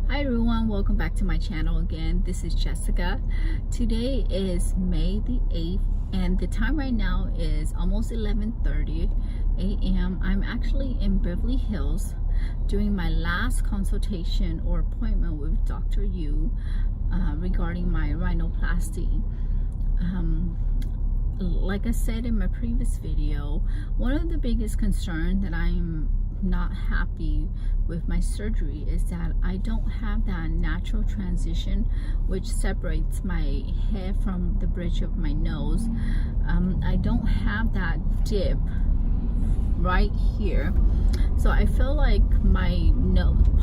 Hi everyone, welcome back to my channel again. This is Jessica. Today is May the 8th and the time right now is almost 11:30 a.m. I'm actually in Beverly Hills doing my last consultation or appointment with Dr. Yu regarding my rhinoplasty. Like I said in my previous video, one of the biggest concerns that I'm not happy with my surgery is that I don't have that natural transition which separates my head from the bridge of my nose. I don't have that dip right here, so I feel like my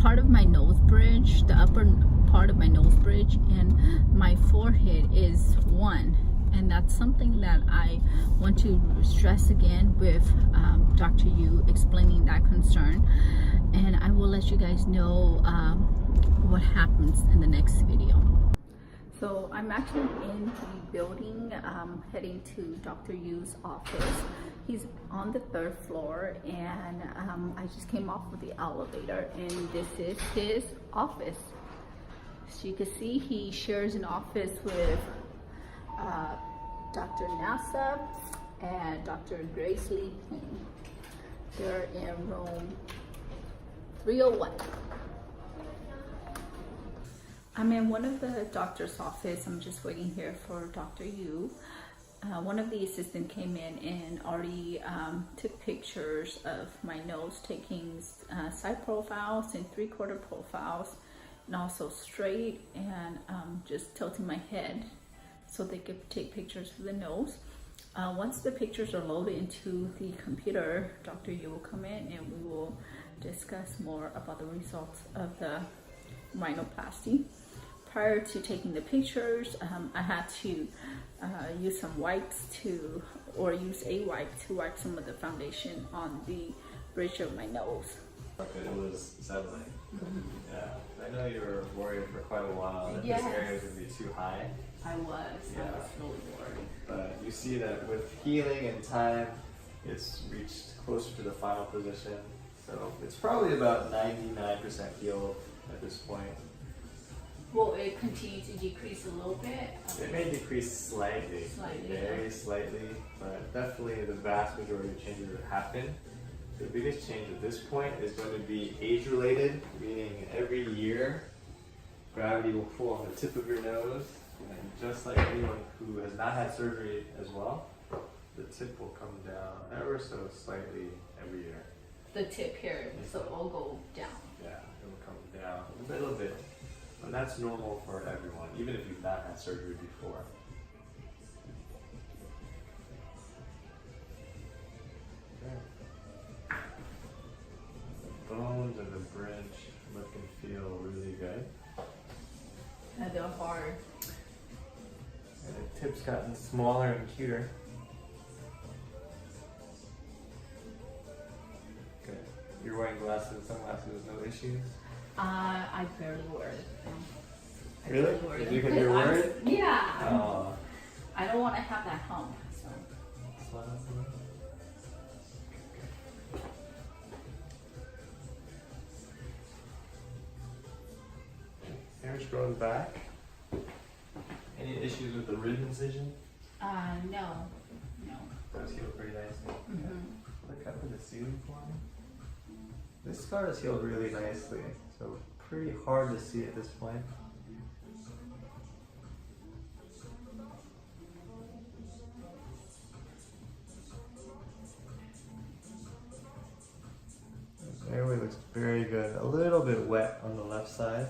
part of my nose bridge, the upper part of my nose bridge and my forehead is one. And that's something that I want to stress again with Dr. Yu, explaining that concern. And I will let you guys know what happens in the next video. So I'm actually in the building, heading to Dr. Yu's office. He's on the 3rd floor, and I just came off of the elevator, and this is his office. So you can see he shares an office with Dr. Nasa and Dr. Grace Lee Ping. They're in room 301. I'm in one of the doctor's office. I'm just waiting here for Dr. Yu. One of the assistants came in and already took pictures of my nose, taking side profiles and 3/4 profiles, and also straight, and just tilting my head so they could take pictures of the nose. Once the pictures are loaded into the computer, Dr. Yu will come in and we will discuss more about the results of the rhinoplasty. Prior to taking the pictures, I had to use some wipes use a wipe to wipe some of the foundation on the bridge of my nose. It was settling. Yeah, I know you were worried for quite a while that this area was going to be too high. I was really worried. But you see that with healing and time, it's reached closer to the final position. So it's probably about 99% healed at this point. Will it continue to decrease a little bit? It may decrease slightly, very slightly, but definitely the vast majority of changes that happen. The biggest change at this point is going to be age-related, meaning every year gravity will pull on the tip of your nose, and just like anyone who has not had surgery as well, the tip will come down ever so slightly every year. The tip here, so it will go down. Yeah, it will come down a little bit, and that's normal for everyone, even if you've not had surgery before. Bones and the bridge look and feel really good. And they're hard. And the tip's gotten smaller and cuter. Good. You're wearing glasses, sunglasses, no issues? I barely wear them. Really? Did you get your word? Yeah. Oh. I don't want to have that hump. So. Hair's growing back. Any issues with the rib incision? No. Does heal pretty nicely. Mm-hmm. Look up in the ceiling for me. This scar has healed really nicely, so pretty hard to see at this point. The airway looks very good. A little bit wet on the left side.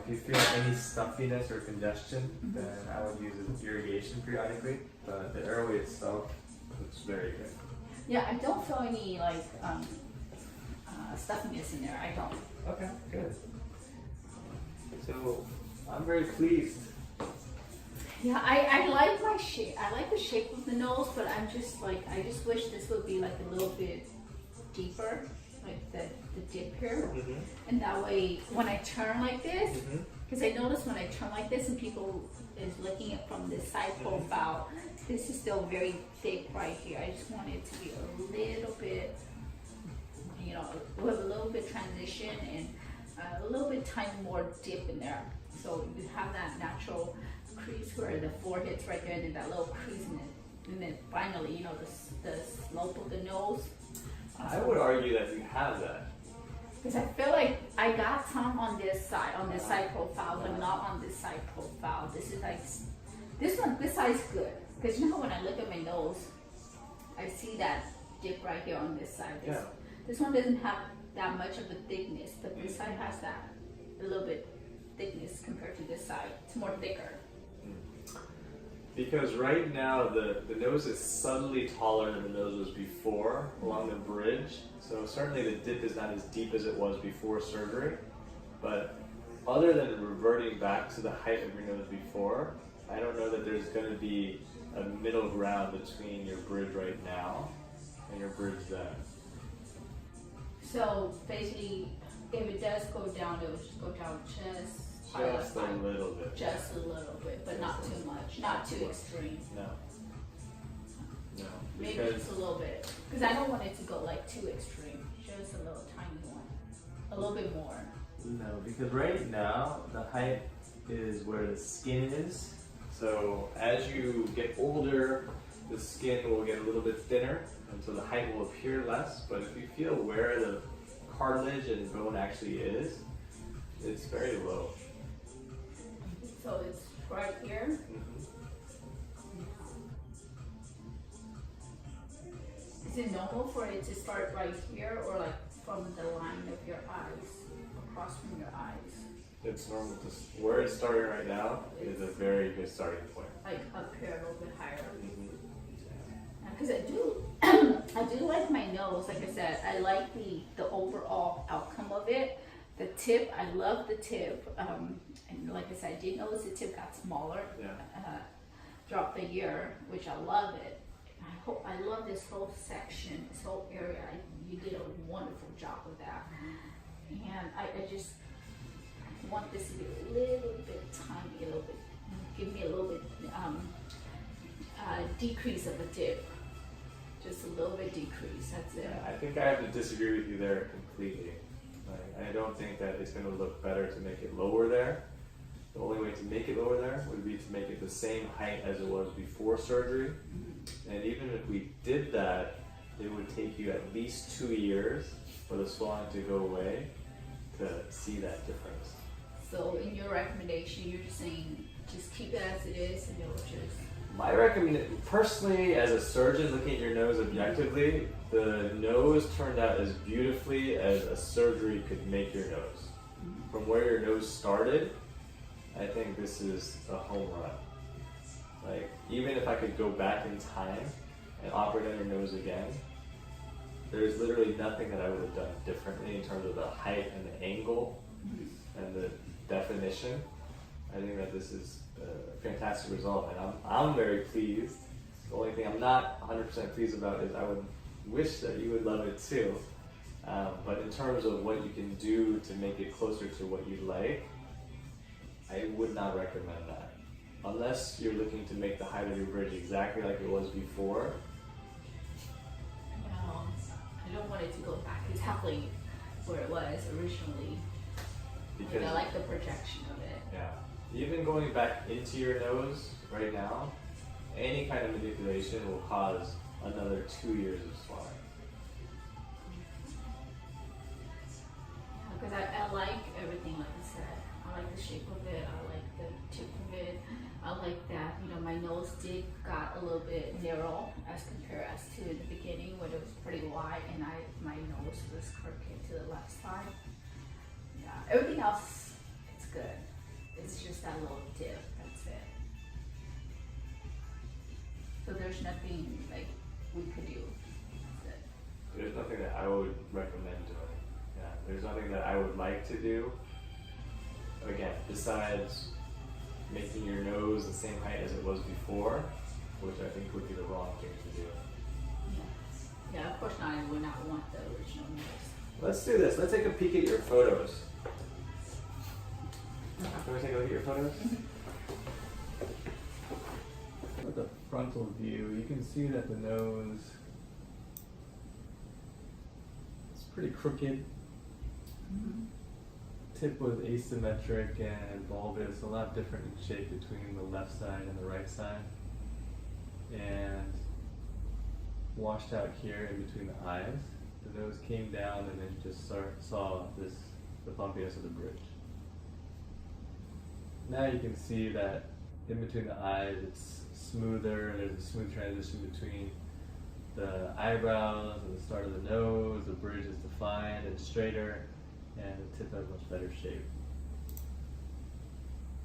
If you feel any stuffiness or congestion, then I would use irrigation periodically. But the airway itself looks very good. Yeah, I don't feel any like stuffiness in there. I don't. Okay, good. So I'm very pleased. Yeah, I like my shape. I like the shape of the nose, but I'm just like, I just wish this would be like a little bit deeper, like the dip here. And that way, when I turn like this, because I notice when I turn like this and people is looking at from this side profile, this is still very thick right here. I just want it to be a little bit, with a little bit transition, and a little bit tiny more dip in there. So you have that natural crease where the forehead's right there, and then that little crease in it. And then finally, you know, the slope of the nose. I would argue that you have that. Because I feel like I got some on this side profile, but not on this side profile. This is like, this side's good. Because you know when I look at my nose, I see that dip right here on this side. This one doesn't have that much of a thickness, but this side has that a little bit thickness compared to this side. It's more thicker. Because right now the nose is subtly taller than the nose was before along the bridge. So certainly the dip is not as deep as it was before surgery. But other than reverting back to the height of your nose before, I don't know that there's going to be a middle ground between your bridge right now and your bridge then. So basically, if it does go down, it will just go down just a little bit. Just a little bit, but not too much, not too extreme. No. Maybe just a little bit, because I don't want it to go like too extreme. Just a little tiny one, a little bit more. No, because right now the height is where the skin is. So as you get older, the skin will get a little bit thinner, and so the height will appear less. But if you feel where the cartilage and bone actually is, it's very low. So it's right here. Is it normal for it to start right here, or like from the line of your eyes, across from your eyes? It's normal to, where it's starting right now is a very good starting point. Like up here a little bit higher. Because I do like my nose. Like I said, I like the overall outcome of it. The tip, I love the tip. And like I said, I did notice the tip got smaller throughout the year, which I love it. I love this whole section, this whole area. You did a wonderful job with that. And I just want this to be a little bit tiny, a little bit, give me a little bit decrease of the dip. Just a little bit decrease, that's it. Yeah, I think I have to disagree with you there completely. I don't think that it's going to look better to make it lower there. The only way to make it lower there would be to make it the same height as it was before surgery. And even if we did that, it would take you at least 2 years for the swelling to go away to see that difference. So in your recommendation, you're just saying just keep it as it is and it'll just... My recommendation, personally, as a surgeon looking at your nose objectively, the nose turned out as beautifully as a surgery could make your nose. From where your nose started, I think this is a home run. Like, even if I could go back in time and operate on your nose again, there's literally nothing that I would have done differently in terms of the height and the angle and the definition. I think that this is a fantastic result, and I'm very pleased. The only thing I'm not 100% pleased about is I would wish that you would love it too. But in terms of what you can do to make it closer to what you like, I would not recommend that. Unless you're looking to make the height of your bridge exactly like it was before. No, I don't want it to go back exactly where it was originally. Because I like the projection of it. Yeah. Even going back into your nose right now, any kind of manipulation will cause another 2 years of swelling. Because I like everything, like I said. I like the shape of it. I like the tip of it. I like that, you know, my nose got a little bit narrow as compared to the beginning when it was pretty wide, and my nose was crooked to the left side. Yeah, everything else, it's good. It's just that little dip, that's it. So there's nothing like we could do. That's it. There's nothing that I would recommend doing. Yeah, there's nothing that I would like to do. Again, besides making your nose the same height as it was before, which I think would be the wrong thing to do. Yeah, of course not. I would not want the original nose. Let's do this. Let's take a peek at your photos. Can we take a look at your photos? With the frontal view, you can see that the nose is pretty crooked. tip was asymmetric and bulbous, a lot different in shape between the left side and the right side. And washed out here in between the eyes. The nose came down and then you just saw the bumpiness of the bridge. Now you can see that in between the eyes it's smoother, there's a smooth transition between the eyebrows and the start of the nose, the bridge is defined and straighter, and the tip has much better shape.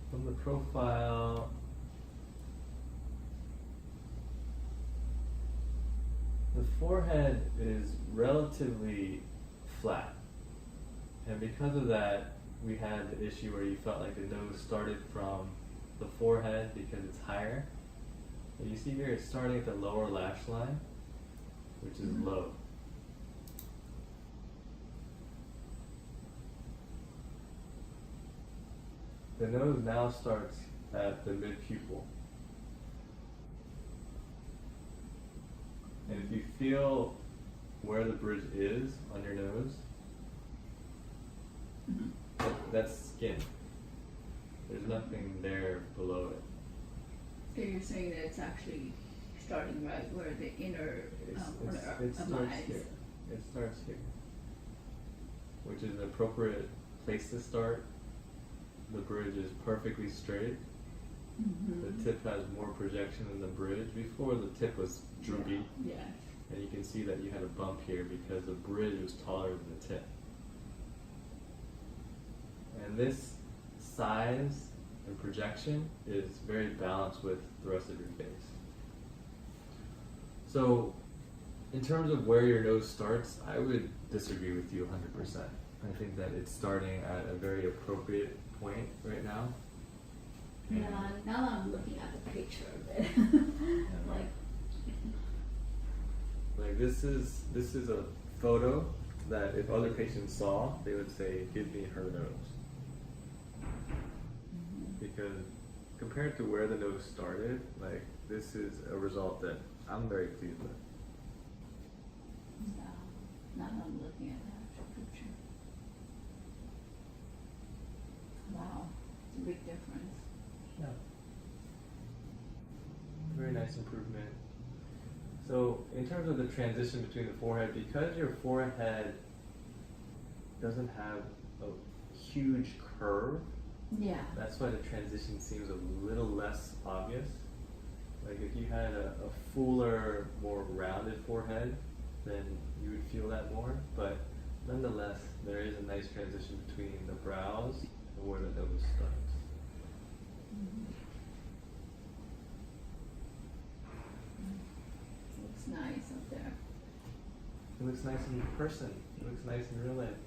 From the profile, the forehead is relatively flat, and because of that, we had the issue where you felt like the nose started from the forehead because it's higher. And you see here it's starting at the lower lash line, which is low. The nose now starts at the mid-pupil. And if you feel where the bridge is on your nose, that's skin. There's nothing there below it. So you're saying that it's actually starting right where the inner corner it of my starts eyes. here. It starts here, which is an appropriate place to start. The bridge is perfectly straight. The tip has more projection than the bridge. Before, the tip was droopy. Yeah. And you can see that you had a bump here because the bridge was taller than the tip. And this size and projection is very balanced with the rest of your face. So, in terms of where your nose starts, I would disagree with you 100%. I think that it's starting at a very appropriate point right now. Yeah, now I'm looking at the picture of it. Like this is a photo that if other patients saw, they would say, "Give me her nose," because compared to where the nose started, like this is a result that I'm very pleased with. Yeah, now I'm looking at the actual picture. Wow, it's a big difference. Yeah. Very nice improvement. So, in terms of the transition between the forehead, because your forehead doesn't have a huge curve, Yeah. that's why the transition seems a little less obvious. Like if you had a fuller, more rounded forehead, then you would feel that more. But nonetheless, there is a nice transition between the brows and where the nose starts. Looks nice up there. It looks nice in person. It looks nice in real life.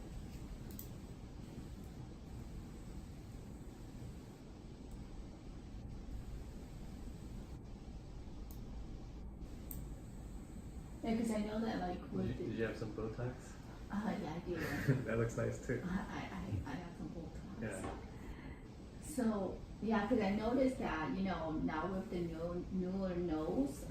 Yeah, because I know that like with Did you have some Botox? yeah, I do. That looks nice too. I have some Botox. Yeah. So yeah, because I noticed that now with the newer nose,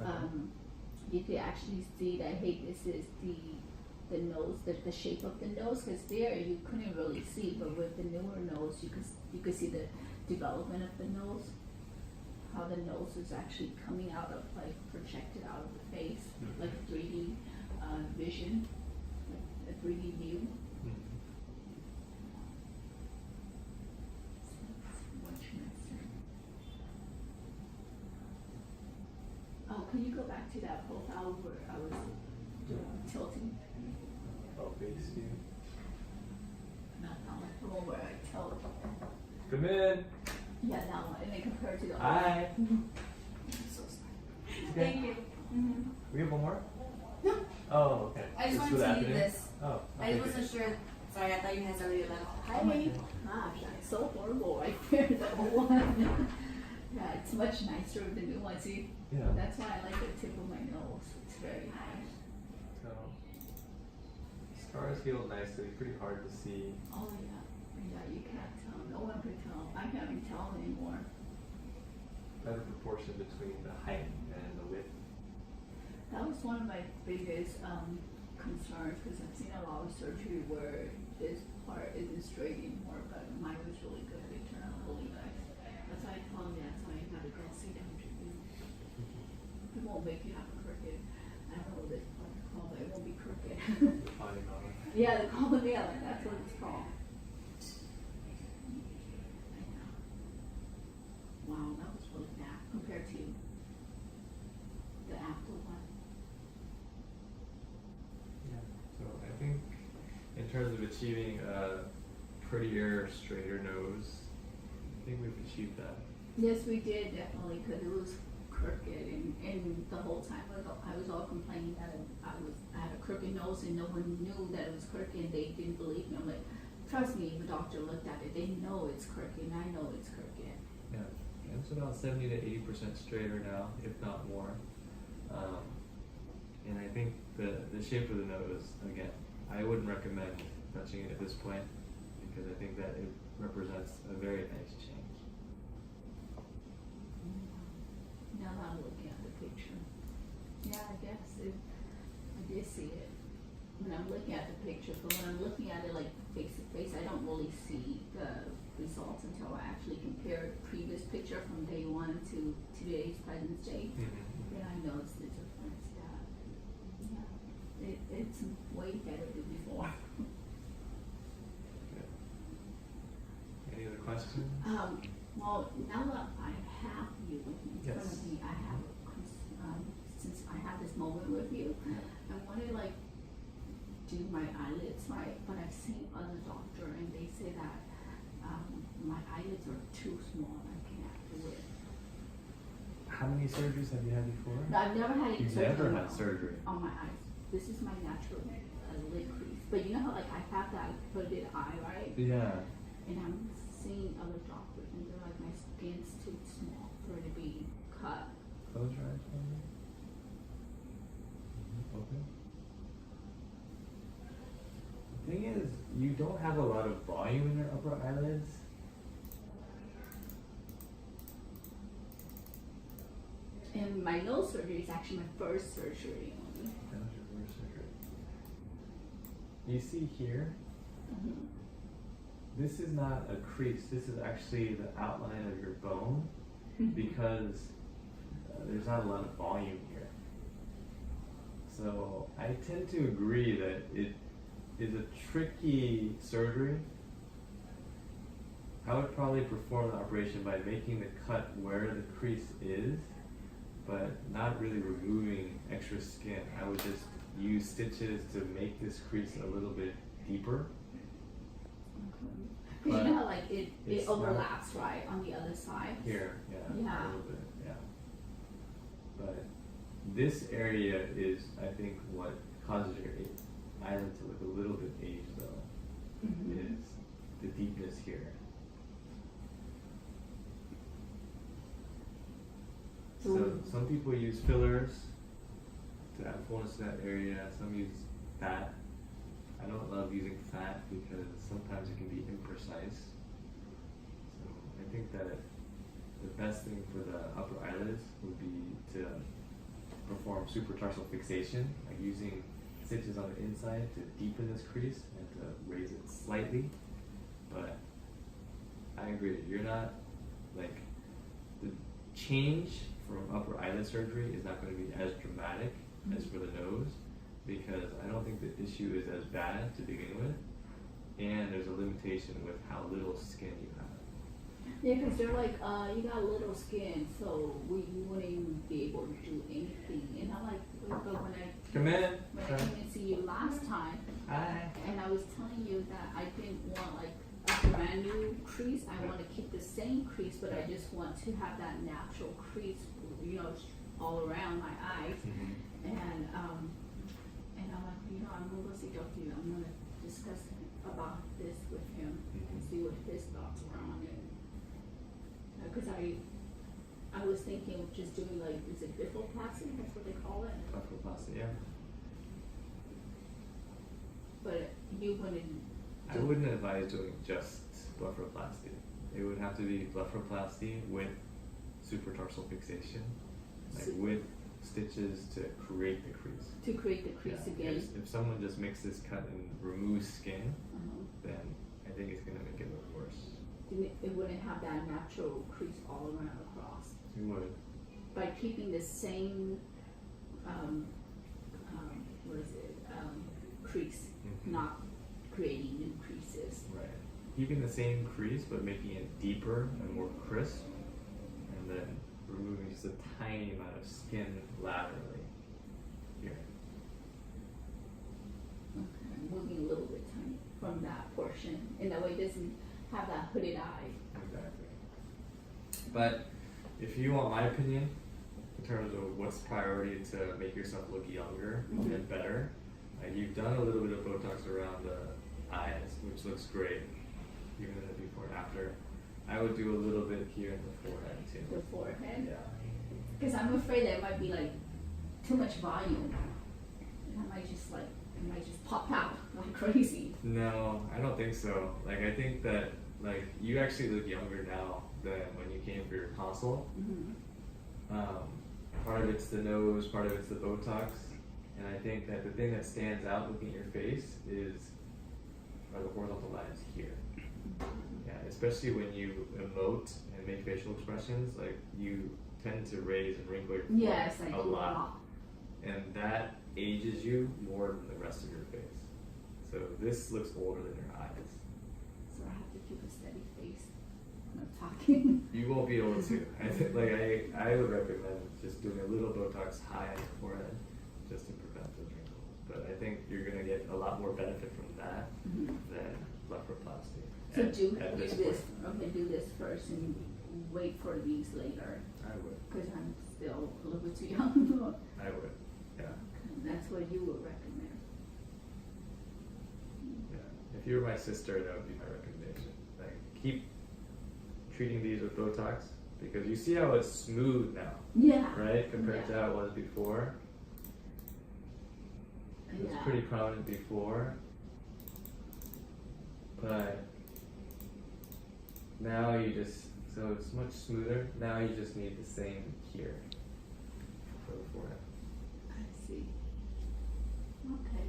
you could actually see that hey, this is the nose, the shape of the nose. Because there you couldn't really see, but with the newer nose, you could see the development of the nose. How the nose is actually coming out of, like, projected out of the face, like a 3D vision, like a 3D view. Much nicer. Oh, can you go back to that profile where I was tilting? Oh, base view. Not the one where I tilt. Come in. Yeah, that one. And then compared to the Hi. I'm so sorry. Okay. Thank you. We have one more? No. Oh, okay. I just It's wanted for the to leave afternoon? this. Oh, I okay, wasn't sure. Sorry, I thought you guys already left. Hi. okay. Gosh, that's so horrible right there, the old one. Yeah, it's much nicer with the new one. See, Yeah. that's why I like the tip of my nose. It's very nice. So, scars heal nicely, pretty hard to see. Oh yeah, yeah. You can't tell. No one can tell. I can't even tell anymore. Better proportion between the height and the width. That was one of my biggest concerns because I've seen a lot of surgery where this part isn't straight anymore, but mine was really good. It turned out really nice. That's why I told me that's why you gotta go see them treatment. It won't make you have a crooked. I don't know what it's called, but it won't be crooked. Yeah, they call it, yeah, like that's what it's called. Wow, that was really bad compared to the after one. Yeah. So I think in terms of achieving a prettier, straighter nose, I think we've achieved that. Yes, we did definitely, because it was crooked, and the whole time I was all complaining that I had a crooked nose, and no one knew that it was crooked, and they didn't believe me. I'm like, trust me, the doctor looked at it, they know it's crooked, and I know it's crooked. Yeah, it's about 70 to 80% straighter now, if not more. And I think the shape of the nose, again, I wouldn't recommend touching it at this point, because I think that it represents a very nice change. Now that I'm looking at the picture. Yeah, I guess I did see it when I'm looking at the picture, but when I'm looking at it like face to face, I don't really see the results until I actually compare the previous picture from day one to today's President's Day. Then I notice the difference that, yeah, it's way better than before. Good. Any other questions? Well, now that I have you in front Yes. of me, I have, since I have this moment with you, I want to like do my eyelids right, but I've seen other doctor and they say that my eyelids are too small. I can't do it. How many surgeries have you had before? No, I've never had any You've surgery never had surgery? on my eyes. This is my natural lid crease. But you know how like I have that hooded eye, right? Yeah. And I'm seeing other doctors and they're like my skin's too small for it to be cut. Close your eyes for me. Open. The thing is, you don't have a lot of volume in your upper eyelids. And my nose surgery is actually my first surgery only. That was your first surgery. You see here, this is not a crease. This is actually the outline of your bone because there's not a lot of volume here. So I tend to agree that it is a tricky surgery. I would probably perform the operation by making the cut where the crease is, but not really removing extra skin. I would just use stitches to make this crease a little bit deeper. Because you know how like it it's overlaps right on the other side. Here, yeah, Yeah. a little bit, yeah. But this area is, I think, what causes your eyelid to look a little bit aged, though, is the deepness here. So some people use fillers to add fullness to that area. Some use fat. I don't love using fat because sometimes it can be imprecise. So I think that the best thing for the upper eyelids would be to perform supratarsal fixation, like using stitches on the inside to deepen this crease and to raise it slightly. But I agree, you're not, like, the change from upper eyelid surgery is not going to be as dramatic as for the nose, because I don't think the issue is as bad to begin with, and there's a limitation with how little skin you have. Yeah, because they're like, you got little skin, so we wouldn't even be able to do anything. And I'm like, but when I Come in. came and see you last time, Hi. and I was telling you that I didn't want like a brand new crease. I want to keep the same crease, but I just want to have that natural crease, you know, all around my eyes. And I'm like, you know, I'm gonna go see Dr. I'm gonna discuss about this with him and see what his thoughts were on it. Because I was thinking of just doing like, is it blepharoplasty? That's what they call it. Blepharoplasty, yeah. But you wouldn't. I wouldn't advise doing just blepharoplasty. It would have to be blepharoplasty with supratarsal fixation, like with stitches to create the crease. To create the crease again. If someone just makes this cut and removes skin, Uh-huh. then I think it's gonna make it look worse. It wouldn't have that natural crease all around across. It would. By keeping the same, what is it, crease, Mhm. not creating new creases. Right. Keeping the same crease but making it deeper and more crisp, and then removing just a tiny amount of skin laterally here. Okay, moving a little bit tiny from that portion, and that way it doesn't have that hooded eye. Exactly. But if you want my opinion in terms of what's priority to make yourself look younger Mhm. and better, you've done a little bit of Botox around the eyes, which looks great, even in the before and after. I would do a little bit here in the forehead too. The forehead. Yeah. Because I'm afraid that it might be like too much volume. And it might just pop out like crazy. No, I don't think so. Like, I think that like you actually look younger now than when you came for your consult. Mm-hmm. Part of it's the nose, part of it's the Botox, and I think that the thing that stands out looking at your face are the horizontal lines here. Yeah, especially when you emote and make facial expressions, like you tend to raise and wrinkle your forehead Yes, I do a lot, and that ages you more than the rest of your face. So this looks older than your eyes. So I have to keep a steady face when I'm talking. You won't be able to. I think, like I would recommend just doing a little Botox high on your forehead just to prevent those wrinkles. But I think you're gonna get a lot more benefit from that Mm-hmm. than blepharoplasty. So at do this this. point. Okay, do this first and wait for these later. I would. Because I'm still a little bit too young. I would. Yeah. That's what you would recommend. Yeah. If you were my sister, that would be my recommendation. Like, keep treating these with Botox because you see how it's smooth now, Yeah. right? Compared to Yeah. how it was before. It was Yeah. pretty prominent before, but now so it's much smoother. Now you just need the same here for the forehead. I see. Okay.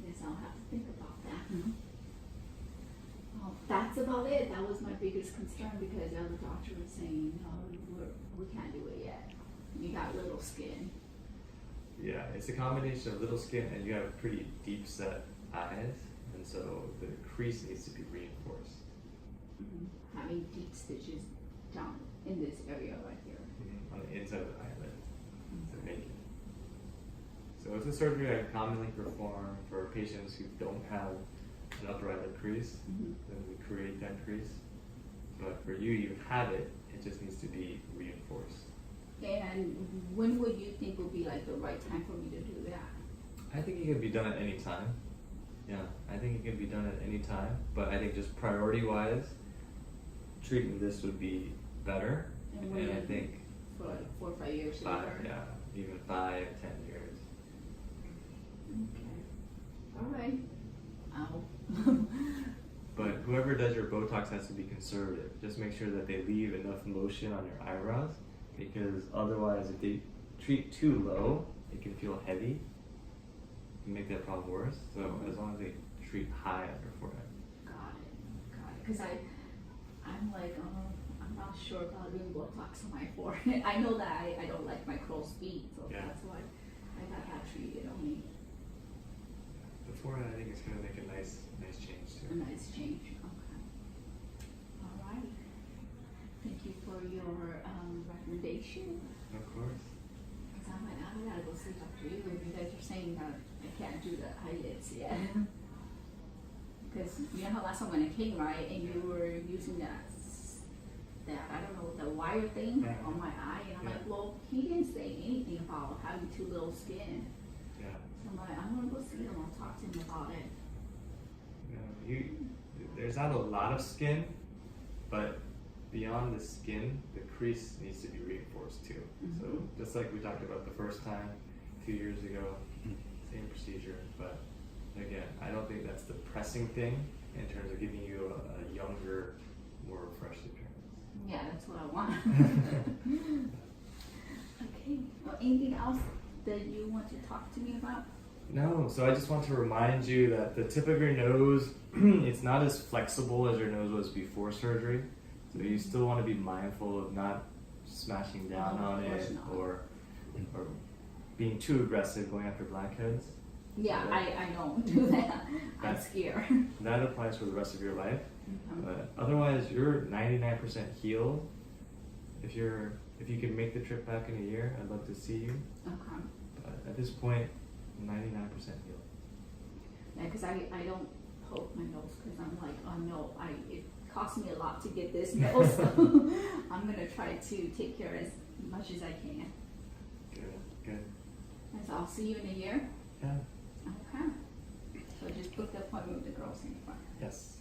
Guess I'll have to think about that. Well, that's about it. That was my biggest concern because the other doctor was saying, no, we can't do it yet. You got little skin. Yeah, it's a combination of little skin and you have pretty deep set eyes, and so the crease needs to be reinforced. Mm-hmm. Having deep stitches down in this area right here. On the inside of the eyelid to make it. So it's a surgery I commonly perform for patients who don't have an upper eyelid crease. Mm-hmm. Then we create that crease. But for you, you have it. It just needs to be reinforced. And when would you think would be like the right time for me to do that? I think it can be done at any time. Yeah, I think it can be done at any time. But I think just priority-wise, treating this would be better. And I think for like 4 or 5 years later. yeah, even 5, 10 years. Okay. All right. I'll. But whoever does your Botox has to be conservative. Just make sure that they leave enough motion on your eyebrows, because otherwise if they treat too low, it can feel heavy and make that problem worse. So as long as they treat high on your forehead. Got it. Because I'm like, I'm not sure about doing Botox on my forehead. I know that I don't like my crow's feet, so Yeah. that's why I got that treated only. The forehead, I think it's going to make a nice change A too. nice change. Okay. All right. Thank you for your recommendation. Of course. Because I'm like, I gotta go see Dr. Yu. You guys are saying that I can't do the eyelids yet. Because you know how last time when I came, right, and you were using that I don't know, the wire thing on my eye, and I'm Yeah. like, well, he didn't say anything about having too little skin. Yeah. So I'm like, I'm gonna go see him. I'll talk to him about it. There's not a lot of skin, but beyond the skin, the crease needs to be reinforced too. Mhm. So just like we talked about the first time, 2 years ago, same procedure. But again, I don't think that's the pressing thing in terms of giving you a younger, more refreshed appearance. Yeah, that's what I want. Okay. Well, anything else that you want to talk to me about? No, so I just want to remind you that the tip of your nose, it's not as flexible as your nose was before surgery. So you still want to be mindful of not smashing down on it or being too aggressive going after blackheads. Yeah, So I don't do that. I'm scared. That applies for the rest of your life. But otherwise, you're 99% healed. If you can make the trip back in a year, I'd love to see you. Okay. But at this point, 99% healed. Yeah, because I don't poke my nose because I'm like, oh no, it cost me a lot to get this nose, so I'm gonna try to take care as much as I can. Good. And so I'll see you in a year. Yeah. Okay. So just book the appointment with the girls in front. Yes.